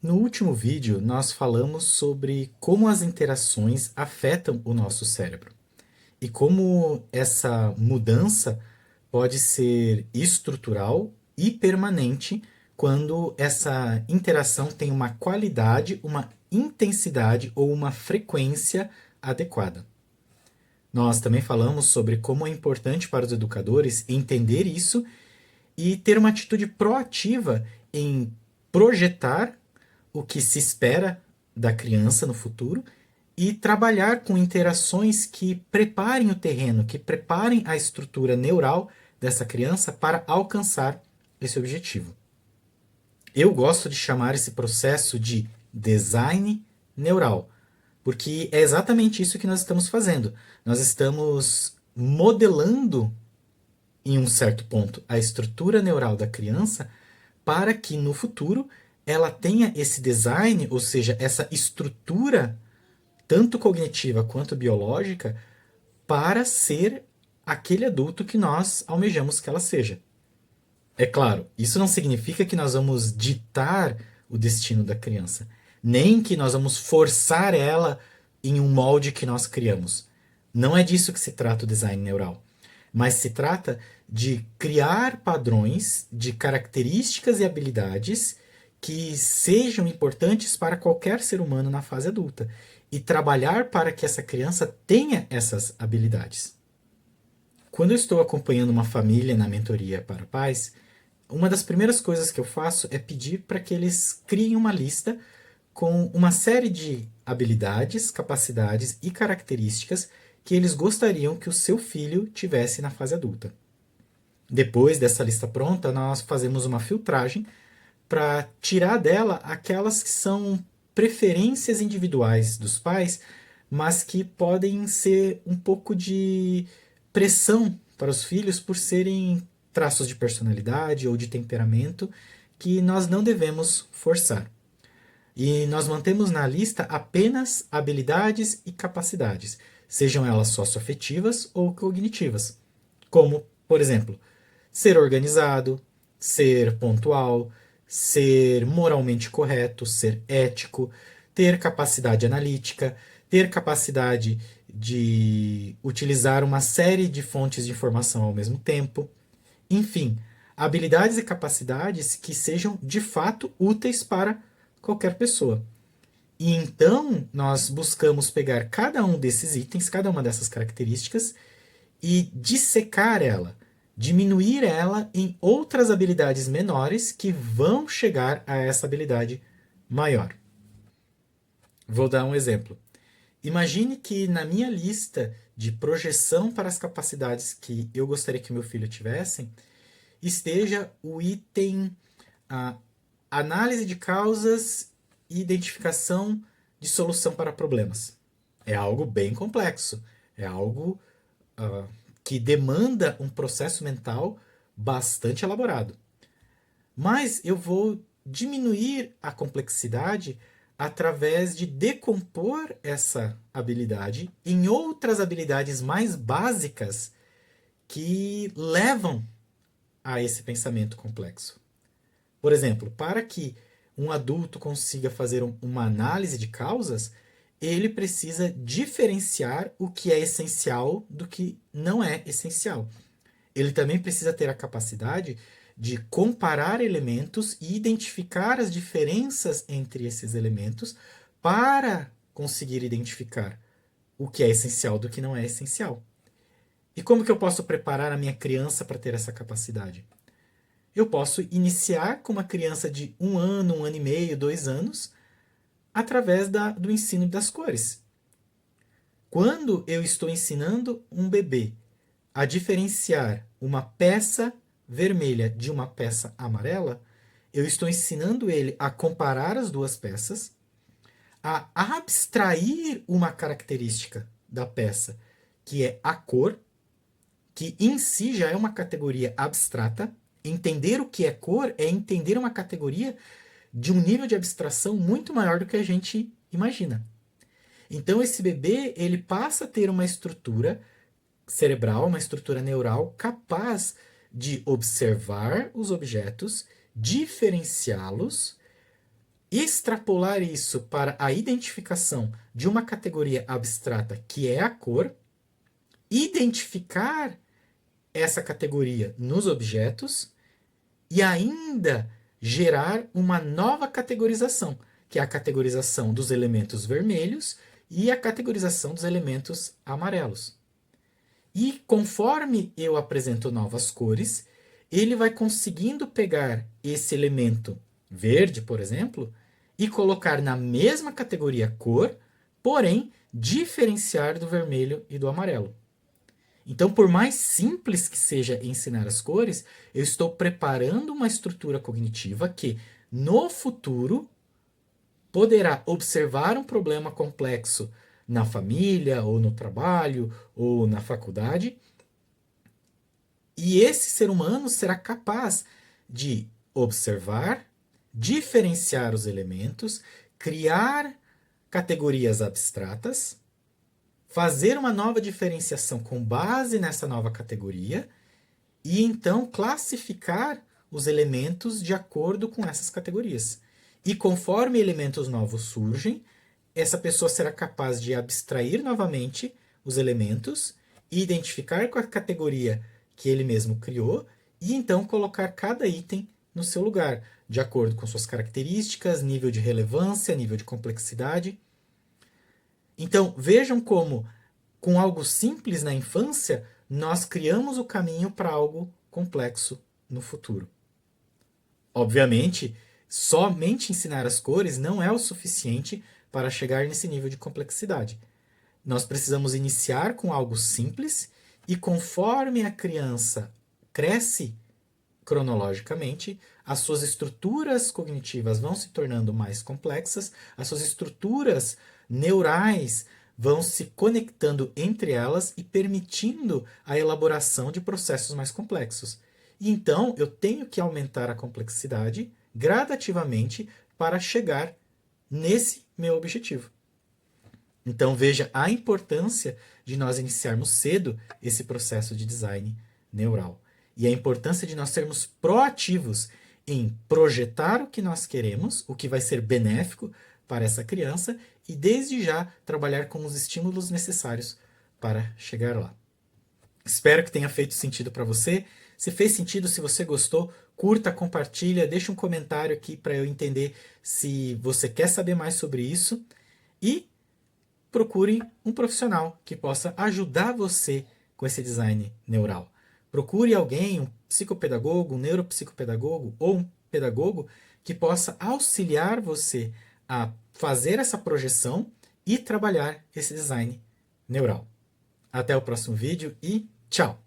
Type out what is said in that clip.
No último vídeo, nós falamos sobre como as interações afetam o nosso cérebro e como essa mudança pode ser estrutural e permanente quando essa interação tem uma qualidade, uma intensidade ou uma frequência adequada. Nós também falamos sobre como é importante para os educadores entender isso e ter uma atitude proativa em projetar o que se espera da criança no futuro e trabalhar com interações que preparem o terreno, que preparem a estrutura neural dessa criança para alcançar esse objetivo. Eu gosto de chamar esse processo de design neural, porque é exatamente isso que nós estamos fazendo. Nós estamos modelando, em um certo ponto, a estrutura neural da criança para que no futuro ela tenha esse design, ou seja, essa estrutura, tanto cognitiva quanto biológica, para ser aquele adulto que nós almejamos que ela seja. É claro, isso não significa que nós vamos ditar o destino da criança, nem que nós vamos forçar ela em um molde que nós criamos. Não é disso que se trata o design neural, mas se trata de criar padrões de características e habilidades que sejam importantes para qualquer ser humano na fase adulta e trabalhar para que essa criança tenha essas habilidades. Quando eu estou acompanhando uma família na mentoria para pais, uma das primeiras coisas que eu faço é pedir para que eles criem uma lista com uma série de habilidades, capacidades e características que eles gostariam que o seu filho tivesse na fase adulta. Depois dessa lista pronta, nós fazemos uma filtragem para tirar dela aquelas que são preferências individuais dos pais, mas que podem ser um pouco de pressão para os filhos por serem traços de personalidade ou de temperamento que nós não devemos forçar. E nós mantemos na lista apenas habilidades e capacidades, sejam elas socioafetivas ou cognitivas, como, por exemplo, ser organizado, ser pontual, ser moralmente correto, ser ético, ter capacidade analítica, ter capacidade de utilizar uma série de fontes de informação ao mesmo tempo. Enfim, habilidades e capacidades que sejam de fato úteis para qualquer pessoa. E então nós buscamos pegar cada um desses itens, cada uma dessas características e dissecar ela, diminuir ela em outras habilidades menores que vão chegar a essa habilidade maior. Vou dar um exemplo. Imagine que na minha lista de projeção para as capacidades que eu gostaria que meu filho tivesse, esteja o item a análise de causas e identificação de solução para problemas. É algo bem complexo, é algo uh, que demanda um processo mental bastante elaborado. Mas eu vou diminuir a complexidade através de decompor essa habilidade em outras habilidades mais básicas que levam a esse pensamento complexo. Por exemplo, para que um adulto consiga fazer uma análise de causas, ele precisa diferenciar o que é essencial do que não é essencial. Ele também precisa ter a capacidade de comparar elementos e identificar as diferenças entre esses elementos para conseguir identificar o que é essencial do que não é essencial. E como que eu posso preparar a minha criança para ter essa capacidade? Eu posso iniciar com uma criança de 1 ano, 1 ano e meio, 2 anos, através do ensino das cores. Quando eu estou ensinando um bebê a diferenciar uma peça vermelha de uma peça amarela, eu estou ensinando ele a comparar as duas peças, a abstrair uma característica da peça, que é a cor, que em si já é uma categoria abstrata. Entender o que é cor é entender uma categoria de um nível de abstração muito maior do que a gente imagina. Então esse bebê, ele passa a ter uma estrutura cerebral, uma estrutura neural capaz de observar os objetos, diferenciá-los extrapolar isso para a identificação de uma categoria abstrata que é a cor, identificar essa categoria nos objetos e ainda gerar uma nova categorização, que é a categorização dos elementos vermelhos e a categorização dos elementos amarelos. E conforme eu apresento novas cores, ele vai conseguindo pegar esse elemento verde, por exemplo, e colocar na mesma categoria cor, porém diferenciar do vermelho e do amarelo. Então, por mais simples que seja ensinar as cores, eu estou preparando uma estrutura cognitiva que, no futuro, poderá observar um problema complexo na família, ou no trabalho, ou na faculdade, e esse ser humano será capaz de observar, diferenciar os elementos, criar categorias abstratas, fazer uma nova diferenciação com base nessa nova categoria e então classificar os elementos de acordo com essas categorias. E conforme elementos novos surgem, essa pessoa será capaz de abstrair novamente os elementos, identificar com a categoria que ele mesmo criou e então colocar cada item no seu lugar, de acordo com suas características, nível de relevância, nível de complexidade. Então, vejam como, com algo simples na infância, nós criamos o caminho para algo complexo no futuro. Obviamente, somente ensinar as cores não é o suficiente para chegar nesse nível de complexidade. Nós precisamos iniciar com algo simples e, conforme a criança cresce cronologicamente, as suas estruturas cognitivas vão se tornando mais complexas, as suas estruturas neurais vão se conectando entre elas e permitindo a elaboração de processos mais complexos. E então eu tenho que aumentar a complexidade gradativamente para chegar nesse meu objetivo. Então veja a importância de nós iniciarmos cedo esse processo de design neural. E a importância de nós sermos proativos em projetar o que nós queremos, o que vai ser benéfico para essa criança, e desde já trabalhar com os estímulos necessários para chegar lá. Espero que tenha feito sentido para você. Se fez sentido, se você gostou, curta, compartilha, deixa um comentário aqui para eu entender se você quer saber mais sobre isso. E procure um profissional que possa ajudar você com esse design neural. Procure alguém, um psicopedagogo, um neuropsicopedagogo ou um pedagogo que possa auxiliar você a fazer essa projeção e trabalhar esse design neural. Até o próximo vídeo e tchau!